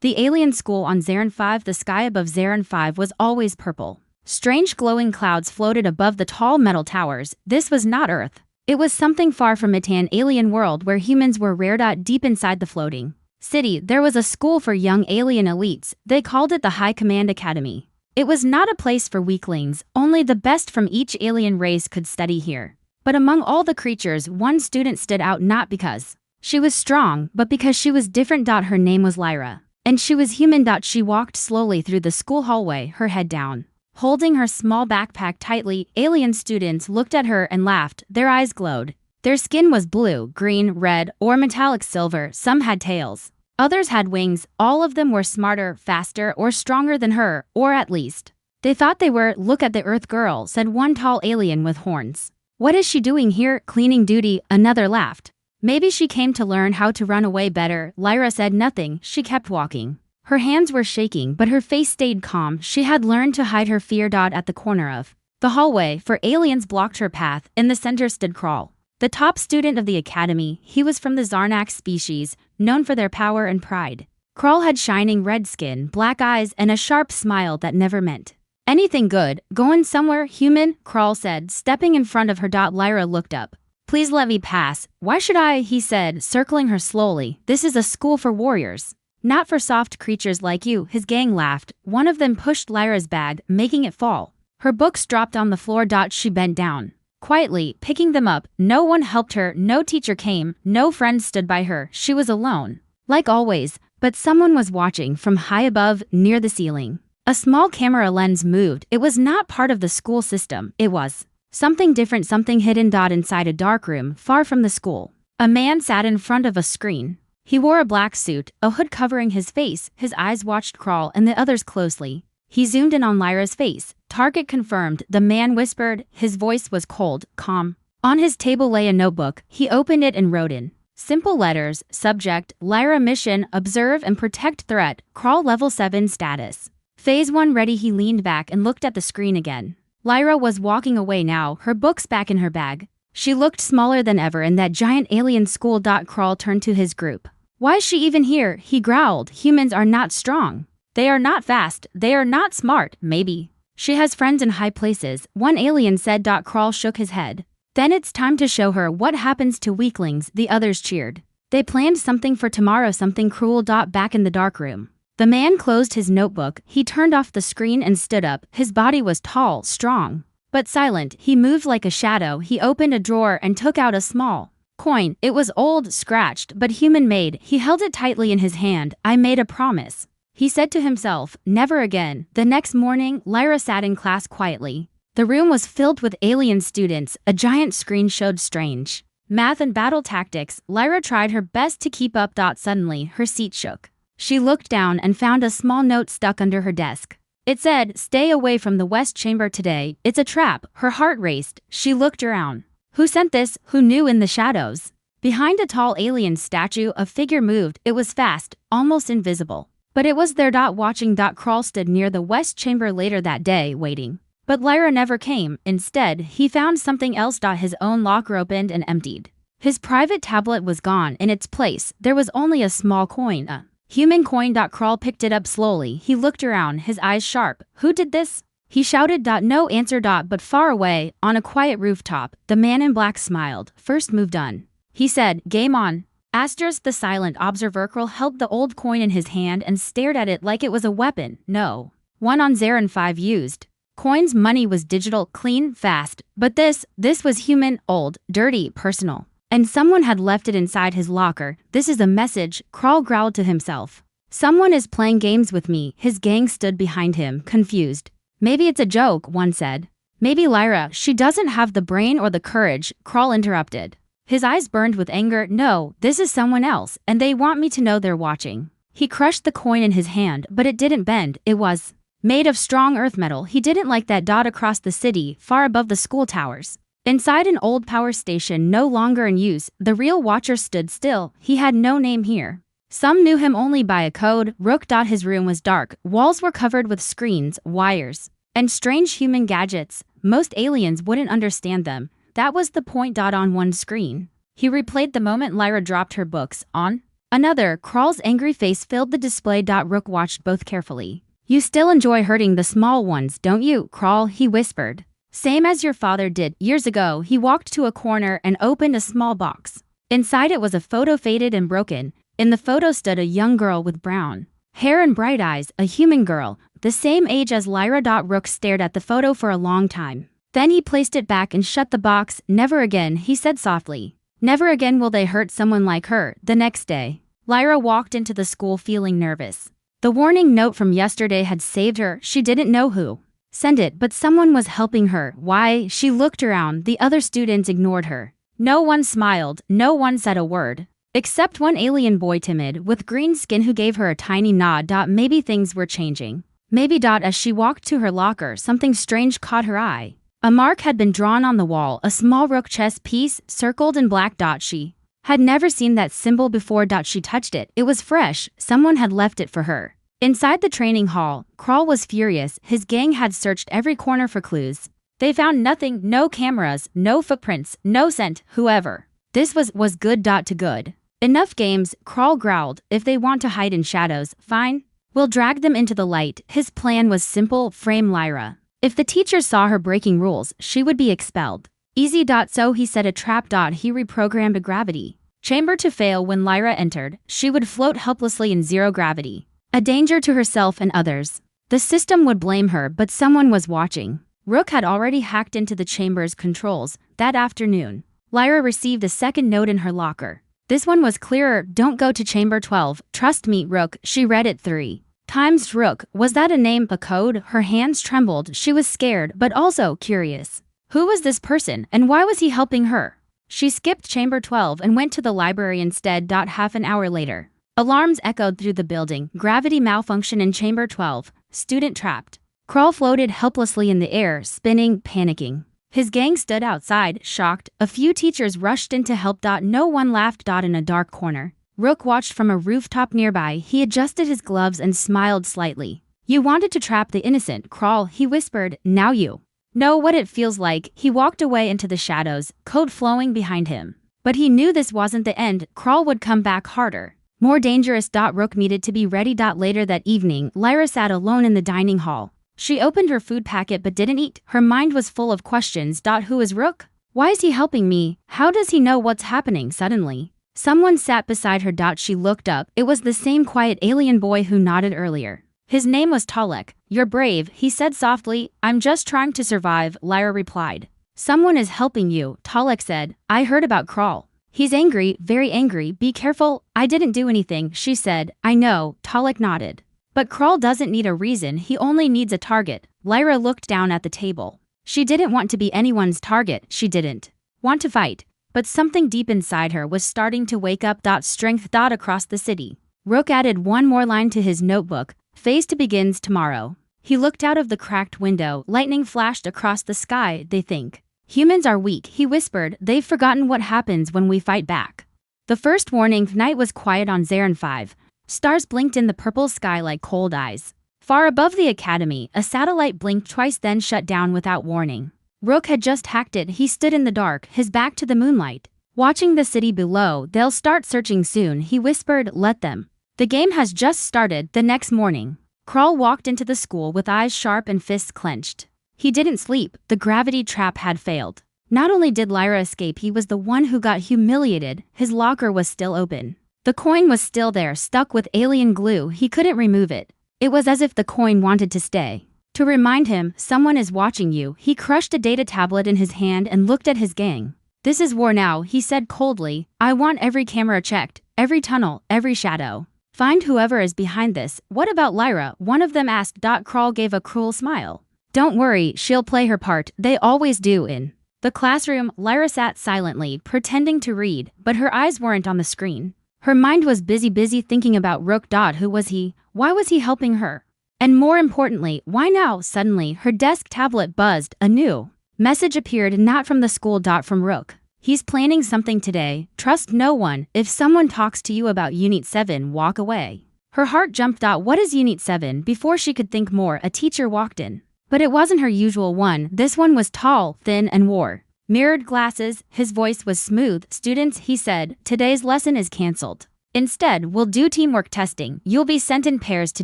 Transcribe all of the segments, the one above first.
The alien school on Zarin 5. The sky above Zarin 5 was always purple. Strange glowing clouds floated above the tall metal towers. This was not Earth. It was something far from it, an alien world where humans were rare. Deep inside the floating city, there was a school for young alien elites. They called it the High Command Academy. It was not a place for weaklings. Only the best from each alien race could study here. But among all the creatures, one student stood out, not because she was strong, but because she was different. Her name was Lyra. And she was human. She walked slowly through the school hallway, her head down, holding her small backpack tightly. Alien students looked at her and laughed. Their eyes glowed. Their skin was blue, green, red, or metallic silver. Some had tails. Others had wings. All of them were smarter, faster, or stronger than her, or at least they thought they were. Look at the Earth girl, said one tall alien with horns. What is she doing here? Cleaning duty, another laughed. Maybe she came to learn how to run away better. Lyra said nothing. She kept walking. Her hands were shaking, but her face stayed calm. She had learned to hide her fear. At the corner of the hallway, for aliens blocked her path, in the center stood Kral, the top student of the academy. He was from the Zarnak species, known for their power and pride. Kral had shining red skin, black eyes, and a sharp smile that never meant anything good. Going somewhere, human? Kral said, stepping in front of her. Lyra looked up. Please let me pass. Why should I? He said, circling her slowly. This is a school for warriors, not for soft creatures like you. His gang laughed. One of them pushed Lyra's bag, making it fall. Her books dropped on the floor. She bent down, quietly, picking them up. No one helped her, no teacher came, no friend stood by her. She was alone, like always, but someone was watching from high above, near the ceiling. A small camera lens moved. It was not part of the school system. It was something different, something hidden. Inside a dark room, far from the school, a man sat in front of a screen. He wore a black suit, a hood covering his face. His eyes watched Kral and the others closely. He zoomed in on Lyra's face. Target confirmed, the man whispered. His voice was cold, calm. On his table lay a notebook. He opened it and wrote in simple letters, subject, Lyra, mission, observe and protect, threat, Kral level 7 status. Phase 1 ready. He leaned back and looked at the screen again. Lyra was walking away now, her books back in her bag. She looked smaller than ever in that giant alien school. Kral turned to his group. Why is she even here? He growled. Humans are not strong. They are not fast. They are not smart. Maybe she has friends in high places, one alien said. Kral shook his head. Then it's time to show her what happens to weaklings. The others cheered. They planned something for tomorrow, something cruel. Back in the dark room, the man closed his notebook. He turned off the screen and stood up. His body was tall, strong, but silent. He moved like a shadow. He opened a drawer and took out a small coin. It was old, scratched, but human-made. He held it tightly in his hand. I made a promise, he said to himself. Never again. The next morning, Lyra sat in class quietly. The room was filled with alien students. A giant screen showed strange math and battle tactics. Lyra tried her best to keep up. Suddenly, her seat shook. She looked down and found a small note stuck under her desk. It said, stay away from the West Chamber today. It's a trap. Her heart raced. She looked around. Who sent this? Who knew? In the shadows, behind a tall alien statue, a figure moved. It was fast, almost invisible, but it was there. Watching. Kral stood near the West Chamber later that day, waiting. But Lyra never came. Instead, he found something else. His own locker opened and emptied. His private tablet was gone. In its place, there was only a small coin, a human coin. Kral picked it up slowly. He looked around, his eyes sharp. Who did this? He shouted. No answer. But far away, on a quiet rooftop, the man in black smiled. First move done, he said. Game on. Asterisk. The silent observer Kral held the old coin in his hand and stared at it like it was a weapon. No one on Zarin 5 used coins. Money was digital, clean, fast. But this was human, old, dirty, personal. And someone had left it inside his locker. This is a message, Kral growled to himself. Someone is playing games with me. His gang stood behind him, confused. Maybe it's a joke, one said. Maybe Lyra, she doesn't have the brain or the courage, Kral interrupted. His eyes burned with anger. No, this is someone else, and they want me to know they're watching. He crushed the coin in his hand, but it didn't bend. It was made of strong earth metal. He didn't like that. Across the city, far above the school towers, inside an old power station no longer in use, the real watcher stood still. He had no name here. Some knew him only by a code, Rook. His room was dark. Walls were covered with screens, wires, and strange human gadgets. Most aliens wouldn't understand them. That was the point. On one screen, he replayed the moment Lyra dropped her books. On Another, Crawl's angry face filled the display. Rook watched both carefully. You still enjoy hurting the small ones, don't you, Crawl? He whispered. Same as your father did years ago. He walked to a corner and opened a small box. Inside it was a photo, faded and broken. In the photo stood a young girl with brown hair and bright eyes, a human girl, the same age as Lyra. Rook stared at the photo for a long time. Then he placed it back and shut the box. Never again, he said softly. Never again will they hurt someone like her. The next day, Lyra walked into the school feeling nervous. The warning note from yesterday had saved her. She didn't know who sent it, but someone was helping her. Why? She looked around. The other students ignored her. No one smiled. No one said a word. Except one alien boy, timid, with green skin, who gave her a tiny nod. Maybe things were changing. Maybe. As she walked to her locker, something strange caught her eye. A mark had been drawn on the wall, a small rook chess piece, circled in black. She had never seen that symbol before. She touched it. It was fresh. Someone had left it for her. Inside the training hall, Crawl was furious. His gang had searched every corner for clues. They found nothing. No cameras, no footprints, no scent. Whoever this was good. To good. Enough games, Crawl growled. If they want to hide in shadows, fine. We'll drag them into the light. His plan was simple: frame Lyra. If the teacher saw her breaking rules, she would be expelled. Easy. So he set a trap. He reprogrammed a gravity chamber to fail when Lyra entered. She would float helplessly in zero gravity, a danger to herself and others. The system would blame her, but someone was watching. Rook had already hacked into the chamber's controls. That afternoon, Lyra received a second note in her locker. This one was clearer. Don't go to chamber 12. Trust me, Rook. She read it 3 times. Rook, was that a name, a code? Her hands trembled. She was scared, but also curious. Who was this person, and why was he helping her? She skipped chamber 12 and went to the library instead. Half an hour later, alarms echoed through the building. Gravity malfunction in chamber 12. Student trapped. Crawl floated helplessly in the air, spinning, panicking. His gang stood outside, shocked. A few teachers rushed in to help. No one laughed. In a dark corner, Rook watched from a rooftop nearby. He adjusted his gloves and smiled slightly. You wanted to trap the innocent, Crawl, he whispered. Now you know what it feels like. He walked away into the shadows, code flowing behind him. But he knew this wasn't the end. Crawl would come back harder, more dangerous. Rook needed to be ready. Later that evening, Lyra sat alone in the dining hall. She opened her food packet but didn't eat. Her mind was full of questions. Who is Rook? Why is he helping me? How does he know what's happening? Suddenly, someone sat beside her. She looked up. It was the same quiet alien boy who nodded earlier. His name was Talek. You're brave, he said softly. I'm just trying to survive, Lyra replied. Someone is helping you, Talek said. I heard about Crawl. He's angry, very angry. Be careful. I didn't do anything, she said. I know, Talek nodded. But Crawl doesn't need a reason, he only needs a target. Lyra looked down at the table. She didn't want to be anyone's target. She didn't want to fight. But something deep inside her was starting to wake up. Strength. Across the city, Rook added one more line to his notebook. Phase 2 begins tomorrow. He looked out of the cracked window. Lightning flashed across the sky. They think humans are weak, he whispered. They've forgotten what happens when we fight back. The first warning. Night was quiet on Zarin 5. Stars blinked in the purple sky like cold eyes. Far above the academy, a satellite blinked twice then shut down without warning. Rook had just hacked it. He stood in the dark, his back to the moonlight, watching the city below. They'll start searching soon, he whispered. Let them. The game has just started. The next morning, Crawl walked into the school with eyes sharp and fists clenched. He didn't sleep. The gravity trap had failed. Not only did Lyra escape, he was the one who got humiliated. His locker was still open. The coin was still there, stuck with alien glue. He couldn't remove it. It was as if the coin wanted to stay. To remind him, someone is watching you. He crushed a data tablet in his hand and looked at his gang. This is war now, he said coldly. I want every camera checked, every tunnel, every shadow. Find whoever is behind this. What about Lyra? One of them asked. Crawl gave a cruel smile. Don't worry, she'll play her part. They always do. In the classroom, Lyra sat silently, pretending to read, but her eyes weren't on the screen. Her mind was busy thinking about Rook. Who was he? Why was he helping her? And more importantly, why now? Suddenly, her desk tablet buzzed. A new message appeared, not from the school. From Rook. He's planning something today. Trust no one. If someone talks to you about Unit 7, walk away. Her heart jumped. What is Unit 7? Before she could think more, a teacher walked in. But it wasn't her usual one. This one was tall, thin, and wore mirrored glasses. His voice was smooth. Students, he said, today's lesson is cancelled. Instead, we'll do teamwork testing. You'll be sent in pairs to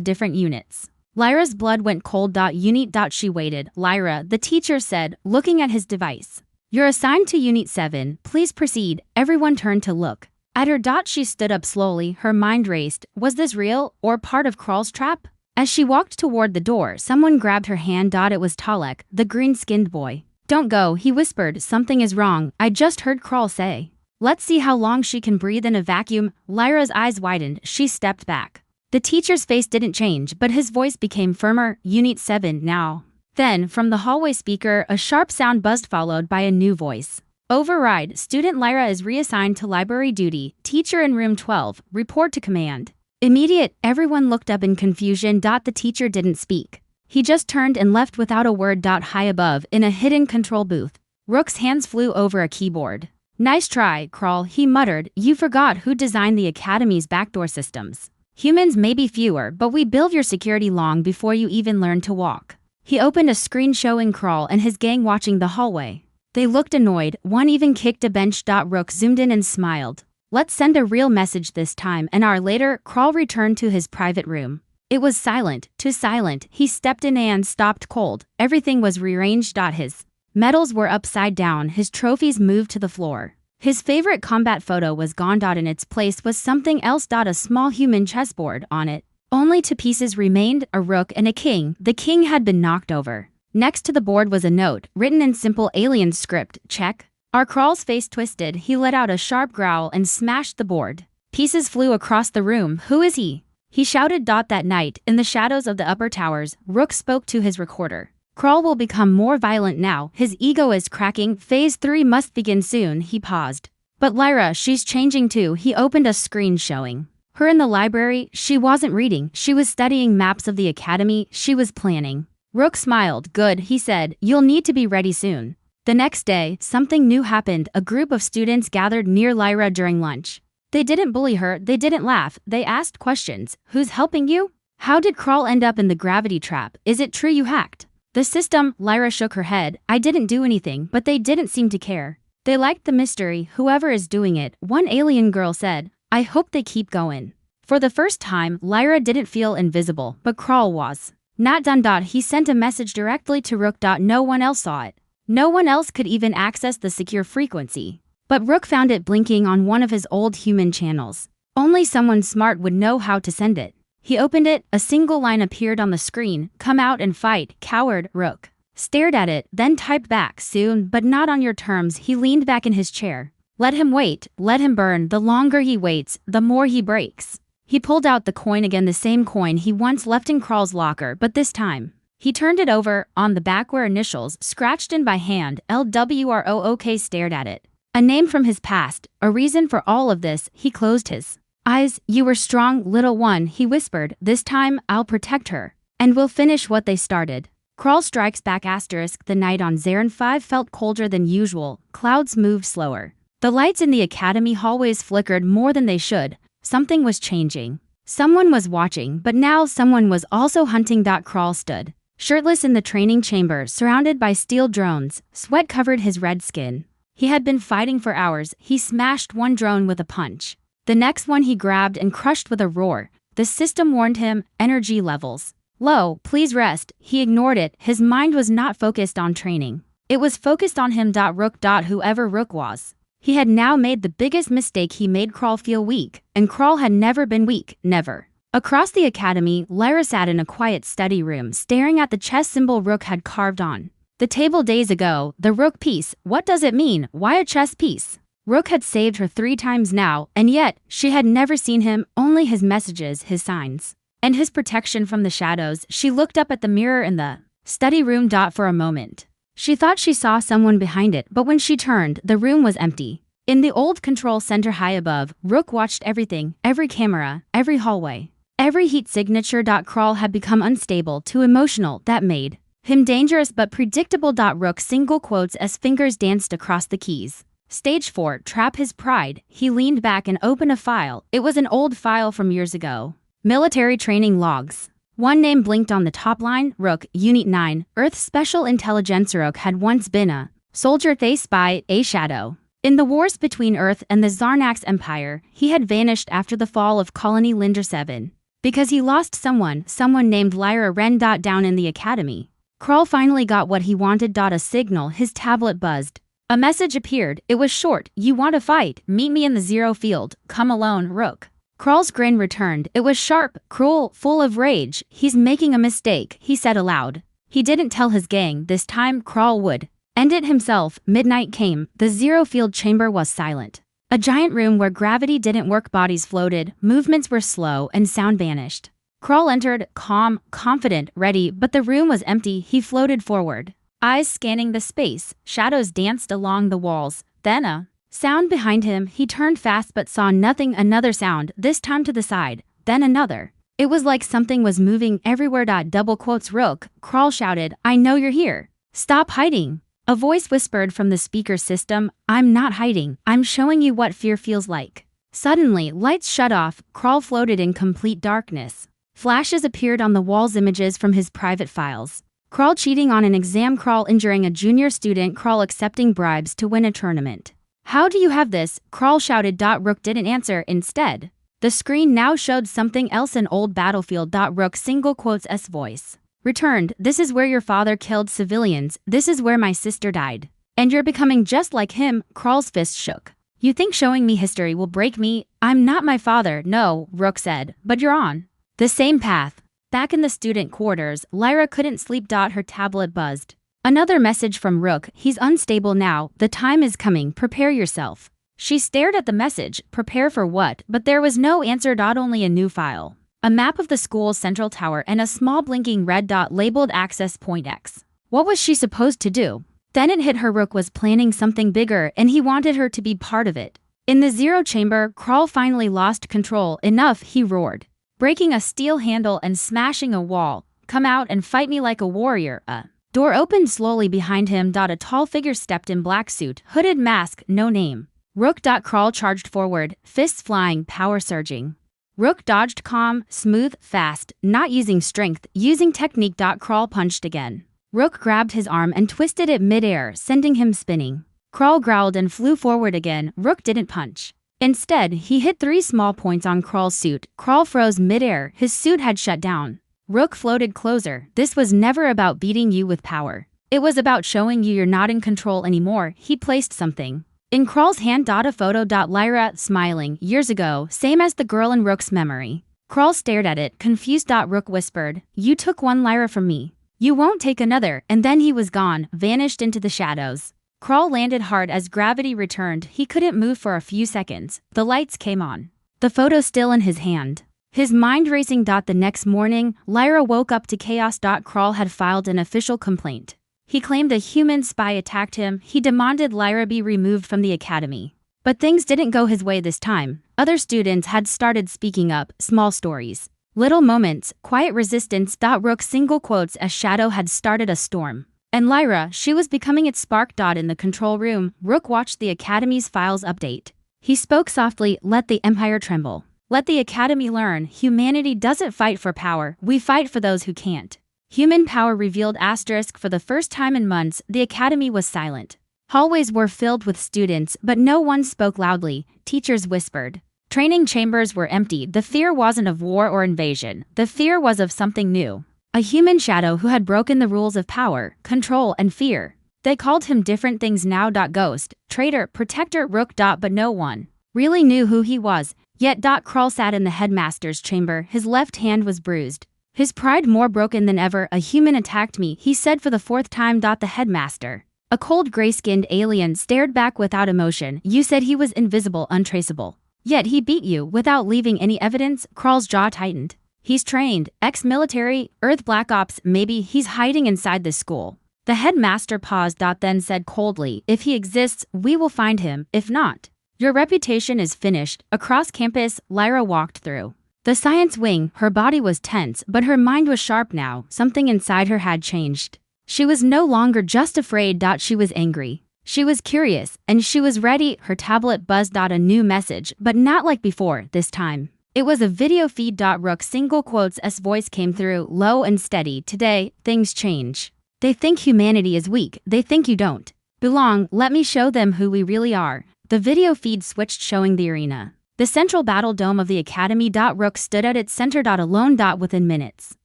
different units. Lyra's blood went cold. Unit. She waited. Lyra, the teacher said, looking at his device. You're assigned to Unit 7. Please proceed. Everyone turned to look at her. She stood up slowly. Her mind raced. Was this real or part of Kral's trap? As she walked toward the door, someone grabbed her hand. It was Talek, the green-skinned boy. Don't go, he whispered. Something is wrong. I just heard Kral say. Let's see how long she can breathe in a vacuum. Lyra's eyes widened. She stepped back. The teacher's face didn't change, but his voice became firmer. Unit 7 now. Then, from the hallway speaker, a sharp sound buzzed, followed by a new voice. Override. Student Lyra is reassigned to library duty. Teacher in room 12. Report to command. Immediate. Everyone looked up in confusion. The teacher didn't speak. He just turned and left without a word. High above, in a hidden control booth, Rook's hands flew over a keyboard. Nice try, Kral, he muttered. You forgot who designed the Academy's backdoor systems. Humans may be fewer, but we built your security long before you even learned to walk. He opened a screen showing Kral and his gang watching the hallway. They looked annoyed. One even kicked a bench. Rook zoomed in and smiled. Let's send a real message this time. An hour later, Kral returned to his private room. It was silent, too silent. He stepped in and stopped cold. Everything was rearranged. His medals were upside down. His trophies moved to the floor. His favorite combat photo was gone. In its place was something else. A small human chessboard. On it, only two pieces remained, a rook and a king. The king had been knocked over. Next to the board was a note, written in simple alien script. Check. Kral's face twisted. He let out a sharp growl and smashed the board. Pieces flew across the room. Who is he? He shouted. That night, in the shadows of the upper towers, Rook spoke to his recorder. Kral will become more violent now. His ego is cracking. Phase 3 must begin soon. He paused. But Lyra, she's changing too. He opened a screen showing her in the library. She wasn't reading. She was studying maps of the academy. She was planning. Rook smiled. Good, he said. You'll need to be ready soon. The next day, something new happened. A group of students gathered near Lyra during lunch. They didn't bully her. They didn't laugh. They asked questions. Who's helping you? How did Kral end up in the gravity trap? Is it true you hacked the system? Lyra shook her head. I didn't do anything, but they didn't seem to care. They liked the mystery. Whoever is doing it, one alien girl said. I hope they keep going. For the first time, Lyra didn't feel invisible, but Kral was. Not done. He sent a message directly to Rook. No one else saw it. No one else could even access the secure frequency. But Rook found it blinking on one of his old human channels. Only someone smart would know how to send it. He opened it. A single line appeared on the screen. Come out and fight, coward. Rook stared at it, then typed back. Soon, but not on your terms. He leaned back in his chair. Let him wait. Let him burn. The longer he waits, the more he breaks. He pulled out the coin again, the same coin he once left in Kral's locker, but this time he turned it over. On the back were initials, scratched in by hand. LWROOK stared at it. A name from his past, a reason for all of this. He closed his eyes. You were strong, little one, he whispered. This time, I'll protect her. And we'll finish what they started. Kral strikes back. The night on Zarin 5 felt colder than usual. Clouds moved slower. The lights in the academy hallways flickered more than they should. Something was changing. Someone was watching, but now someone was also hunting. Kral stood shirtless in the training chamber, surrounded by steel drones. Sweat covered his red skin. He had been fighting for hours. He smashed one drone with a punch. The next one he grabbed and crushed with a roar. The system warned him, energy levels low, please rest. He ignored it. His mind was not focused on training. It was focused on him. Rook. Whoever Rook was. He had now made the biggest mistake. He made Kral feel weak, and Kral had never been weak, never. Across the academy, Lyra sat in a quiet study room, staring at the chess symbol Rook had carved on the table days ago. The Rook piece, what does it mean? Why a chess piece? Rook had saved her 3 times now, and yet, she had never seen him, only his messages, his signs, and his protection from the shadows. She looked up at the mirror in the study room. For a moment, she thought she saw someone behind it, but when she turned, the room was empty. In the old control center high above, Rook watched everything, every camera, every hallway, every heat signature. Kral had become unstable, too emotional. That made him dangerous but predictable. Rook single quotes as fingers danced across the keys. Stage 4, trap his pride. He leaned back and opened a file. It was an old file from years ago. Military training logs. One name blinked on the top line. Rook, Unit 9, Earth Special Intelligence. Rook had once been a soldier, a spy, a shadow. In the wars between Earth and the Zarnax Empire, he had vanished after the fall of Colony Linder 7. Because he lost someone named Lyra Wren. Down in the academy, Krull finally got what he wanted. A signal, his tablet buzzed. A message appeared. It was short. You want to fight? Meet me in the Zero Field. Come alone, Rook. Krull's grin returned. It was sharp, cruel, full of rage. He's making a mistake, he said aloud. He didn't tell his gang. This time, Krull would end it himself. Midnight came. The Zero Field chamber was silent. A giant room where gravity didn't work. Bodies floated, movements were slow, and sound vanished. Krull entered, calm, confident, ready, but the room was empty. He floated forward, eyes scanning the space. Shadows danced along the walls. Then a sound behind him. He turned fast but saw nothing. Another sound, this time to the side. Then another. It was like something was moving everywhere. Double quotes Rook, Krull shouted, I know you're here. Stop hiding. A voice whispered from the speaker system, I'm not hiding. I'm showing you what fear feels like. Suddenly, lights shut off. Krull floated in complete darkness. Flashes appeared on the walls, images from his private files. Krull cheating on an exam, Krull injuring a junior student, Krull accepting bribes to win a tournament. How do you have this? Krull shouted. Rook didn't answer. Instead, the screen now showed something else, an old battlefield. Rook single quotes S voice returned. This is where your father killed civilians. This is where my sister died. And you're becoming just like him. Krull's fist shook. You think showing me history will break me? I'm not my father. No, Rook said, but you're on the same path. Back in the student quarters, Lyra couldn't sleep. Her tablet buzzed. Another message from Rook. He's unstable now. The time is coming. Prepare yourself. She stared at the message. Prepare for what? But there was no answer. Only a new file. A map of the school's central tower and a small blinking red dot labeled Access Point X. What was she supposed to do? Then it hit her. Rook was planning something bigger, and he wanted her to be part of it. In the Zero Chamber, Krull finally lost control. Enough, he roared, breaking a steel handle and smashing a wall. Come out and fight me like a warrior. A door opened slowly behind him. A tall figure stepped in black suit, hooded mask, no name. Rook. Krull charged forward, fists flying, power surging. Rook dodged, calm, smooth, fast, not using strength, using technique. Krull punched again. Rook grabbed his arm and twisted it midair, sending him spinning. Krull growled and flew forward again. Rook didn't punch. Instead, he hit 3 small points on Krull's suit. Krull froze midair. His suit had shut down. Rook floated closer. This was never about beating you with power. It was about showing you you're not in control anymore. He placed something in Krull's hand. A photo. Lyra, smiling, years ago, same as the girl in Rook's memory. Krull stared at it, confused. Rook whispered, you took one Lyra from me. You won't take another. And then he was gone, vanished into the shadows. Krull landed hard as gravity returned. He couldn't move for a few seconds. The lights came on. The photo still in his hand. His mind racing. The next morning, Lyra woke up to chaos. Krull had filed an official complaint. He claimed a human spy attacked him. He demanded Lyra be removed from the academy. But things didn't go his way this time. Other students had started speaking up, small stories, little moments, quiet resistance. Rook single quotes, a shadow had started a storm. And Lyra, she was becoming its spark. In the control room, Rook watched the academy's files update. He spoke softly, let the empire tremble. Let the academy learn, humanity doesn't fight for power, we fight for those who can't. Human power revealed. For the first time in months, the academy was silent. Hallways were filled with students, but no one spoke loudly. Teachers whispered. Training chambers were empty. The fear wasn't of war or invasion. The fear was of something new. A human shadow who had broken the rules of power, control, and fear. They called him different things now. Ghost, traitor, protector, Rook. But no one really knew who he was. Yet. Krull sat in the headmaster's chamber. His left hand was bruised. His pride more broken than ever. A human attacked me, he said for the 4th time. The headmaster, a cold gray-skinned alien, stared back without emotion. You said he was invisible, untraceable. Yet he beat you without leaving any evidence. Krull's jaw tightened. He's trained, ex-military, Earth Black Ops. Maybe he's hiding inside this school. The headmaster paused. Then said coldly, if he exists, we will find him. If not, your reputation is finished. Across campus, Lyra walked through the science wing. Her body was tense, but her mind was sharp now. Something inside her had changed. She was no longer just afraid. She was angry. She was curious, and she was ready. Her tablet buzzed. A new message, but not like before. This time, it was a video feed. Rook single quotes S voice came through, low and steady. Today, things change. They think humanity is weak. They think you don't belong. Let me show them who we really are. The video feed switched, showing the arena. The central battle dome of the academy. Rook stood at its center. Alone. Within minutes,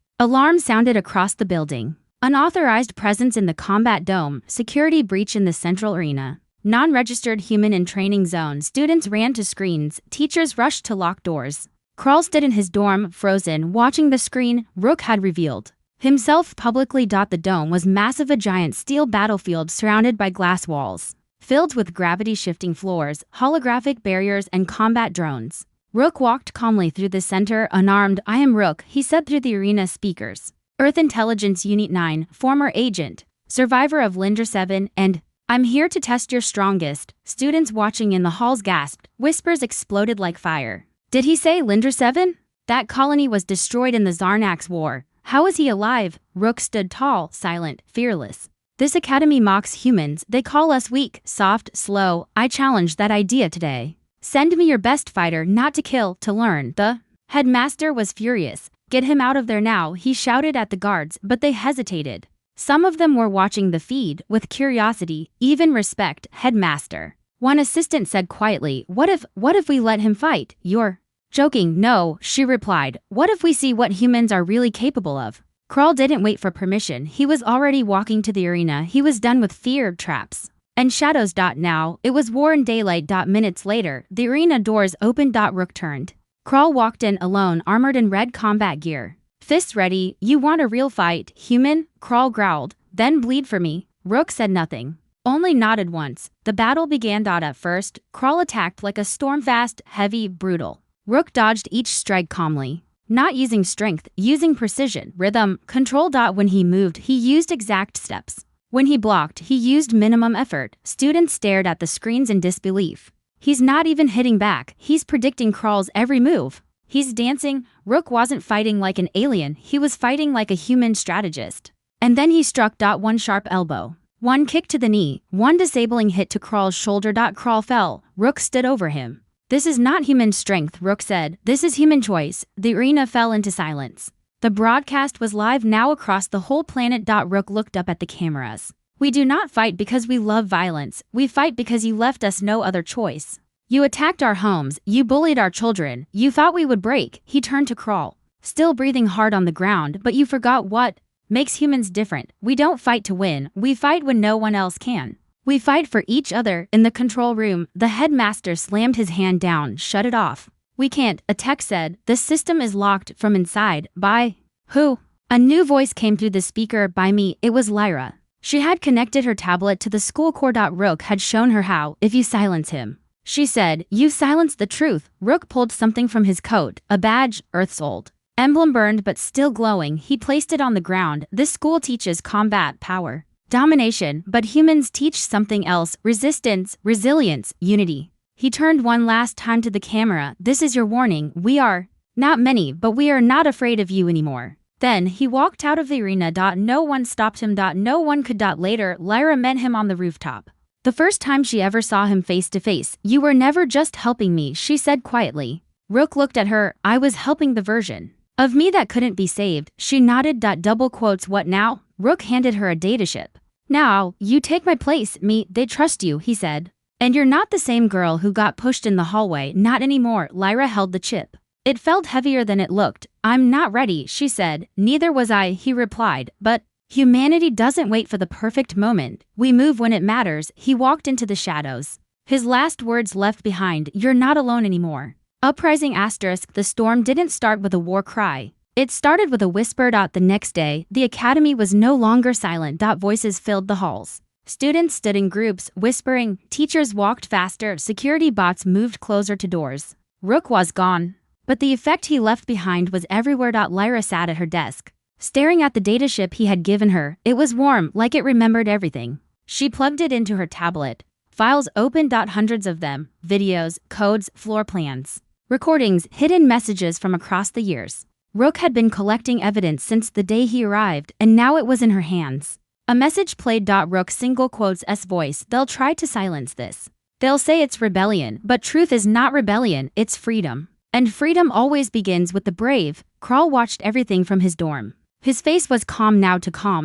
alarms sounded across the building. Unauthorized presence in the combat dome, security breach in the central arena. Non-registered human in training zone. Students ran to screens, teachers rushed to lock doors. Kral stood in his dorm, frozen, watching the screen. Rook had revealed himself publicly. The dome was massive, a giant steel battlefield surrounded by glass walls, filled with gravity-shifting floors, holographic barriers, and combat drones. Rook walked calmly through the center, unarmed. "I am Rook," he said through the arena speakers. "Earth Intelligence Unit 9, former agent, survivor of Linder 7, and I'm here to test your strongest." Students watching in the halls gasped. Whispers exploded like fire. Did he say Linder 7? That colony was destroyed in the Zarnax War. How is he alive? Rook stood tall, silent, fearless. "This academy mocks humans. They call us weak, soft, slow. I challenge that idea today. Send me your best fighter, not to kill, to learn." The headmaster was furious. "Get him out of there now," he shouted at the guards, but they hesitated. Some of them were watching the feed with curiosity, even respect. "Headmaster," one assistant said quietly, What if we let him fight?" "You're joking." "No," she replied. "What if we see what humans are really capable of?" Kral didn't wait for permission. He was already walking to the arena. He was done with fear, traps, and shadows. Now, it was war and daylight. Minutes later, the arena doors opened. Rook turned. Kral walked in alone, armored in red combat gear. "Fists ready. You want a real fight, human?" Kral growled. "Then bleed for me." Rook said nothing, only nodded once. The battle began. At first, Kral attacked like a storm, fast, heavy, brutal. Rook dodged each strike calmly, not using strength, using precision, rhythm, control. When he moved, he used exact steps. When he blocked, he used minimum effort. Students stared at the screens in disbelief. He's not even hitting back. He's predicting Kral's every move. He's dancing. Rook wasn't fighting like an alien. He was fighting like a human strategist. And then he struck. One sharp elbow, one kick to the knee, one disabling hit to Kral's shoulder. Kral fell. Rook stood over him. "This is not human strength," Rook said. "This is human choice." The arena fell into silence. The broadcast was live now across the whole planet. Rook looked up at the cameras. "We do not fight because we love violence. We fight because you left us no other choice. You attacked our homes. You bullied our children. You thought we would break." He turned to Kral, still breathing hard on the ground. "But you forgot what makes humans different. We don't fight to win. We fight when no one else can. We fight for each other." In the control room, the headmaster slammed his hand down. "Shut it off. We can't," a tech said. "The system is locked from inside." "By who?" A new voice came through the speaker. "By me." It was Lyra. She had connected her tablet to the school core. Rook had shown her how. "If you silence him," she said, "you silence the truth." Rook pulled something from his coat, a badge, Earth's old emblem, burned but still glowing. He placed it on the ground. "This school teaches combat, power, domination, but humans teach something else: resistance, resilience, unity." He turned one last time to the camera. "This is your warning. We are not many, but we are not afraid of you anymore." Then he walked out of the arena. No one stopped him. No one could. Later, Lyra met him on the rooftop. The first time she ever saw him face to face. "You were never just helping me," she said quietly. Rook looked at her. "I was helping the version of me that couldn't be saved." She nodded. Double quotes. "What now?" Rook handed her a dataship. "Now, you take my place. They trust you," he said. "And you're not the same girl who got pushed in the hallway. Not anymore." Lyra held the chip. It felt heavier than it looked. "I'm not ready," she said. "Neither was I," he replied. "But humanity doesn't wait for the perfect moment. We move when it matters." He walked into the shadows. His last words left behind: "You're not alone anymore." Uprising *. The storm didn't start with a war cry. It started with a whisper. The next day, the academy was no longer silent. Voices filled the halls. Students stood in groups, whispering. Teachers walked faster. Security bots moved closer to doors. Rook was gone, but the effect he left behind was everywhere. Lyra sat at her desk, staring at the dataship he had given her. It was warm, like it remembered everything. She plugged it into her tablet. Files opened. Hundreds of them: videos, codes, floor plans, recordings, hidden messages from across the years. Rook had been collecting evidence since the day he arrived, and now it was in her hands. A message played. Rook single quotes S voice: "They'll try to silence this. They'll say it's rebellion, but truth is not rebellion, it's freedom. And freedom always begins with the brave." Kral watched everything from his dorm. His face was calm now.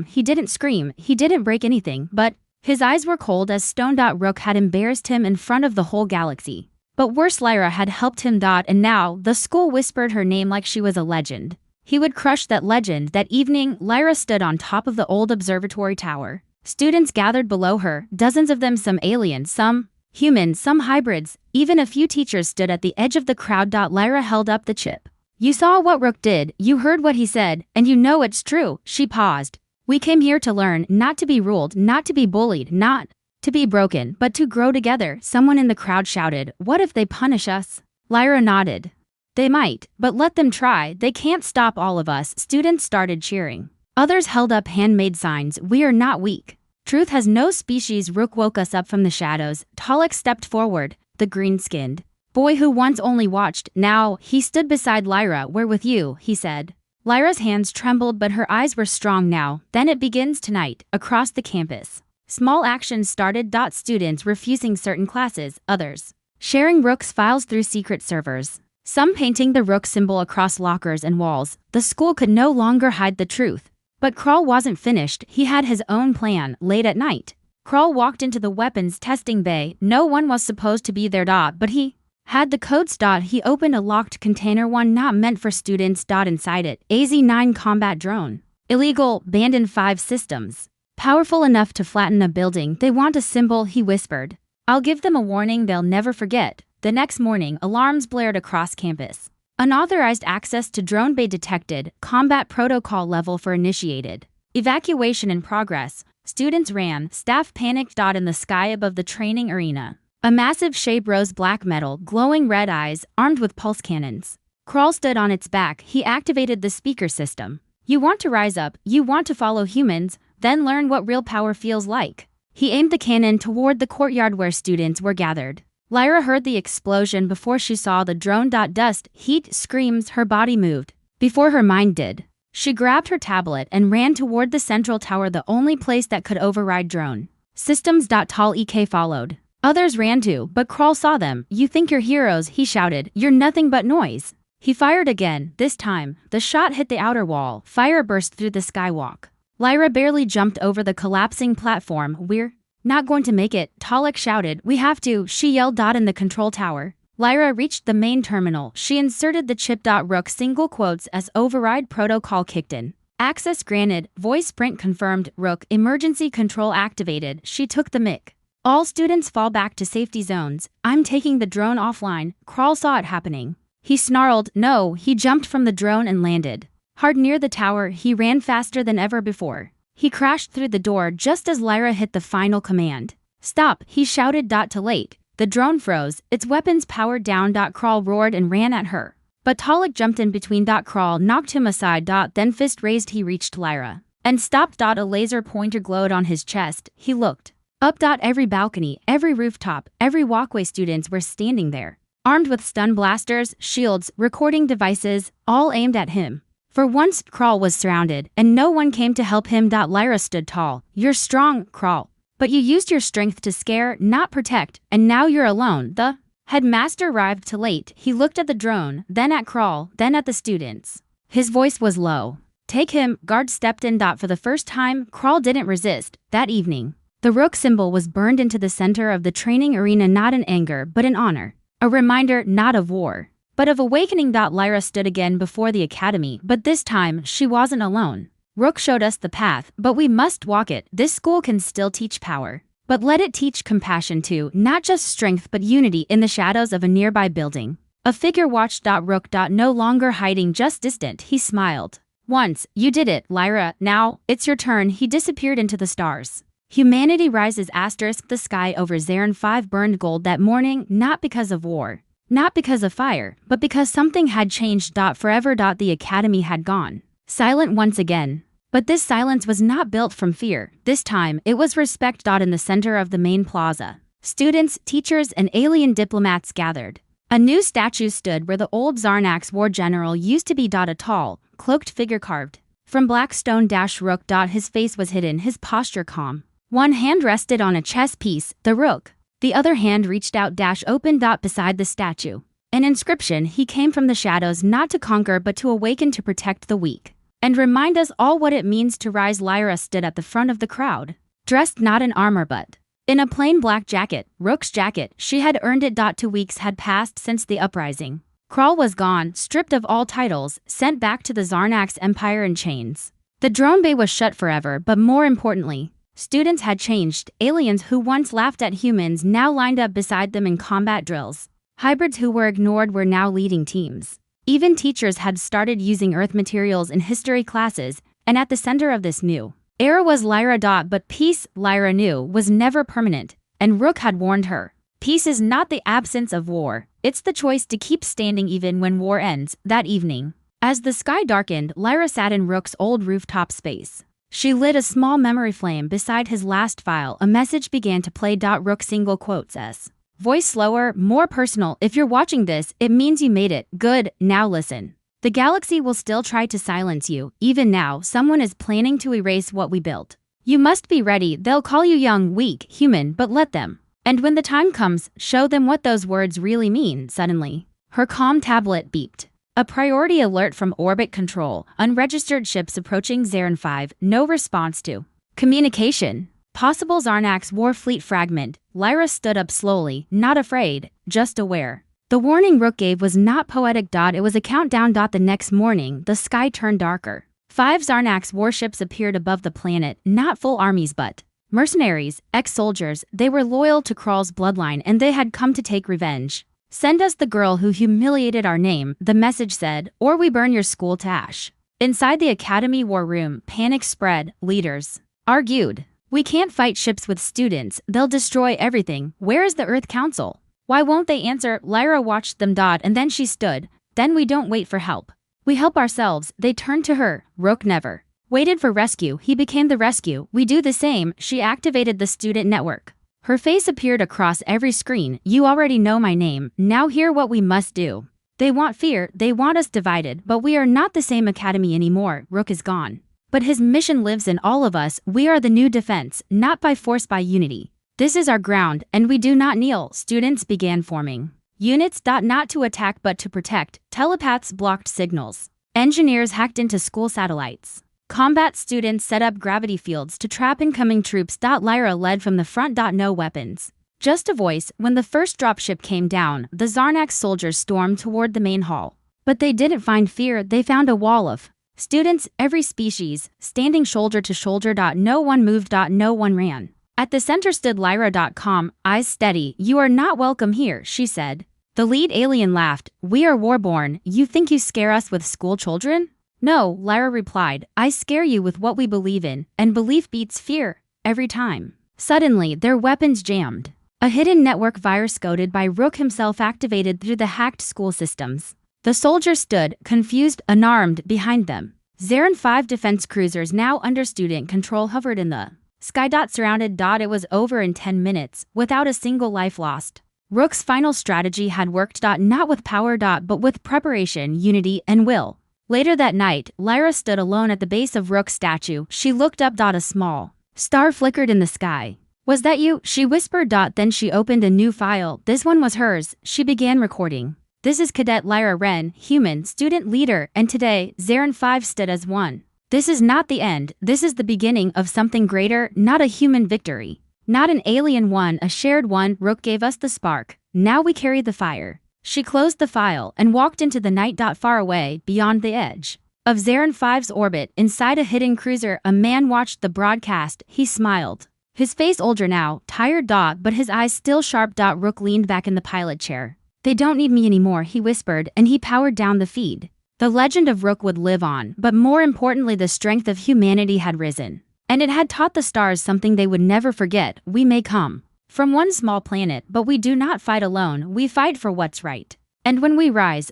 He didn't scream, he didn't break anything, but His eyes were cold as stone. Rook had embarrassed him in front of the whole galaxy. But worse, Lyra had helped him. And now, the school whispered her name like she was a legend. He would crush that legend. That evening, Lyra stood on top of the old observatory tower. Students gathered below her, dozens of them, some aliens, some humans, some hybrids. Even a few teachers stood at the edge of the crowd. Lyra held up the chip. You saw what Rook did, you heard what he said, and you know it's true. She paused. We came here to learn, not to be ruled, not to be bullied, not to be broken, but to grow together. Someone in the crowd shouted, what if they punish us? Lyra nodded. They might, but let them try. They can't stop all of us. Students started cheering. Others held up handmade signs. We are not weak. Truth has no species. Rook woke us up from the shadows. Talik stepped forward, the green-skinned boy who once only watched. Now, he stood beside Lyra. We're with you, he said. Lyra's hands trembled, but her eyes were strong now. Then it begins tonight, across the campus. Small actions started. Students refusing certain classes, others sharing Rook's files through secret servers. Some painting the Rook symbol across lockers and walls. The school could no longer hide the truth. But Kral wasn't finished. He had his own plan. Late at night, Kral walked into the weapons testing bay. No one was supposed to be there. But he had the codes. He opened a locked container, one not meant for students. Inside it, AZ-9 combat drone. Illegal, banned in 5 systems. Powerful enough to flatten a building. They want a symbol, he whispered. I'll give them a warning they'll never forget. The next morning, alarms blared across campus. Unauthorized access to drone bay detected. Combat protocol level 4 initiated. Evacuation in progress. Students ran. Staff panicked. In the sky above the training arena, a massive shape rose, black metal, glowing red eyes, armed with pulse cannons. Kral stood on its back. He activated the speaker system. You want to rise up, you want to follow humans, then learn what real power feels like. He aimed the cannon toward the courtyard where students were gathered. Lyra heard the explosion before she saw the drone. Dust, heat, screams, her body moved before her mind did. She grabbed her tablet and ran toward the central tower, the only place that could override drone systems. Tall EK followed. Others ran too, but Kral saw them. You think you're heroes, he shouted. You're nothing but noise. He fired again. This time, the shot hit the outer wall. Fire burst through the skywalk. Lyra barely jumped over the collapsing platform. We're not going to make it, Talik shouted. We have to, she yelled. In the control tower, Lyra reached the main terminal. She inserted the chip. Rook single quotes as override protocol kicked in. Access granted, voice print confirmed. Rook, emergency control activated. She took the mic. All students fall back to safety zones. I'm taking the drone offline. Kral saw it happening. He snarled, no. He jumped from the drone and landed hard near the tower. He ran faster than ever before. He crashed through the door just as Lyra hit the final command. Stop, he shouted. Too late. The drone froze, its weapons powered down. Kral roared and ran at her. But Talik jumped in between. Kral knocked him aside. Then fist raised, he reached Lyra and stopped. A laser pointer glowed on his chest. He looked up. Every balcony, every rooftop, every walkway, students were standing there, armed with stun blasters, shields, recording devices, all aimed at him. For once, Kral was surrounded, and no one came to help him. Lyra stood tall. You're strong, Kral. But you used your strength to scare, not protect, and now you're alone. The headmaster arrived too late. He looked at the drone, then at Kral, then at the students. His voice was low. Take him, guard stepped in. For the first time, Kral didn't resist. That evening, the Rook symbol was burned into the center of the training arena, not in anger, but in honor. A reminder, not of war, but of awakening. Lyra stood again before the academy, but this time, she wasn't alone. Rook showed us the path, but we must walk it. This school can still teach power, but let it teach compassion too, not just strength but unity. In the shadows of a nearby building, a figure watched. Rook, no longer hiding, just distant, he smiled. Once, you did it, Lyra, now, it's your turn. He disappeared into the stars. Humanity rises. The sky over Zarin 5 burned gold that morning, not because of war, not because of fire, but because something had changed. Forever. The academy had gone silent once again. But this silence was not built from fear. This time, it was respect. In the center of the main plaza, students, teachers, and alien diplomats gathered. A new statue stood where the old Zarnax war general used to be. A tall, cloaked figure carved from black stone. Rook. His face was hidden, his posture calm. One hand rested on a chess piece, the Rook. The other hand reached out. Open. Beside the statue, an inscription. He came from the shadows, not to conquer but to awaken, to protect the weak, and remind us all what it means to rise. Lyra stood at the front of the crowd. dressed not in armor but in a plain black jacket, Rook's jacket. She had earned it. 2 weeks had passed since the uprising. Kral was gone, stripped of all titles, sent back to the Zarnax Empire in chains. The drone bay was shut forever, but more importantly, students had changed. Aliens who once laughed at humans now lined up beside them in combat drills. Hybrids who were ignored were now leading teams. Even teachers had started using Earth materials in history classes, and at the center of this new era was Lyra. But peace, Lyra knew, was never permanent, and Rook had warned her. Peace is not the absence of war, it's the choice to keep standing even when war ends. That evening, as the sky darkened, Lyra sat in Rook's old rooftop space. She lit a small memory flame beside his last file. A message began to play. Rook single quotes S. Voice slower, more personal. If you're watching this, it means you made it. Good, now listen. The galaxy will still try to silence you. Even now, someone is planning to erase what we built. You must be ready. They'll call you young, weak, human, but let them. And when the time comes, show them what those words really mean. Suddenly, her comm tablet beeped. A priority alert from orbit control. Unregistered ships approaching Zarin 5. No response to communication. Possible Zarnax war fleet fragment. Lyra stood up slowly, not afraid, just aware. The warning Rook gave was not poetic. It was a countdown. The next morning, the sky turned darker. 5 Zarnax warships appeared above the planet, not full armies but mercenaries, ex-soldiers. They were loyal to Kral's bloodline and they had come to take revenge. Send us the girl who humiliated our name, the message said, or we burn your school to ash. Inside the Academy war room, panic spread. Leaders argued. We can't fight ships with students, they'll destroy everything. Where is the Earth Council? Why won't they answer? Lyra watched them. And then she stood. Then we don't wait for help. We help ourselves. They turned to her. Rook never waited for rescue. He became the rescue. We do the same. She activated the student network. Her face appeared across every screen. You already know my name. Now hear what we must do. They want fear. They want us divided. But we are not the same academy anymore. Rook is gone. But his mission lives in all of us. We are the new defense, not by force, by unity. This is our ground, and we do not kneel. Students began forming units. Not to attack but to protect. Telepaths blocked signals. Engineers hacked into school satellites. Combat students set up gravity fields to trap incoming troops. Lyra led from the front. No weapons, just a voice. When the first dropship came down, the Zarnax soldiers stormed toward the main hall. But they didn't find fear, they found a wall of students, every species, standing shoulder to shoulder. No one moved. No one ran. At the center stood Lyra. Calm, eyes steady. You are not welcome here, she said. The lead alien laughed. We are warborn. You think you scare us with school children? No, Lyra replied. I scare you with what we believe in, and belief beats fear, every time. Suddenly, their weapons jammed. A hidden network virus coded by Rook himself activated through the hacked school systems. The soldiers stood, confused, unarmed, behind them. Zarin 5 defense cruisers now under student control hovered in the sky. Surrounded. It was over in 10 minutes, without a single life lost. Rook's final strategy had worked. Not with power. But with preparation, unity, and will. Later that night, Lyra stood alone at the base of Rook's statue. She looked up. A small star flickered in the sky. Was that you? She whispered. Then she opened a new file. This one was hers. She began recording. This is Cadet Lyra Wren, human, student leader, and today, Zarin 5 stood as one. This is not the end, this is the beginning of something greater, not a human victory. Not an alien one, a shared one. Rook gave us the spark. Now we carry the fire. She closed the file and walked into the night. Far away, beyond the edge of Zarin 5's orbit, inside a hidden cruiser, a man watched the broadcast. He smiled. His face older now, tired. But his eyes still sharp. Rook leaned back in the pilot chair. They don't need me anymore, he whispered, and he powered down the feed. The legend of Rook would live on, but more importantly, the strength of humanity had risen. And it had taught the stars something they would never forget. We may come from one small planet, but we do not fight alone. We fight for what's right. And when we rise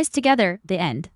together. The end.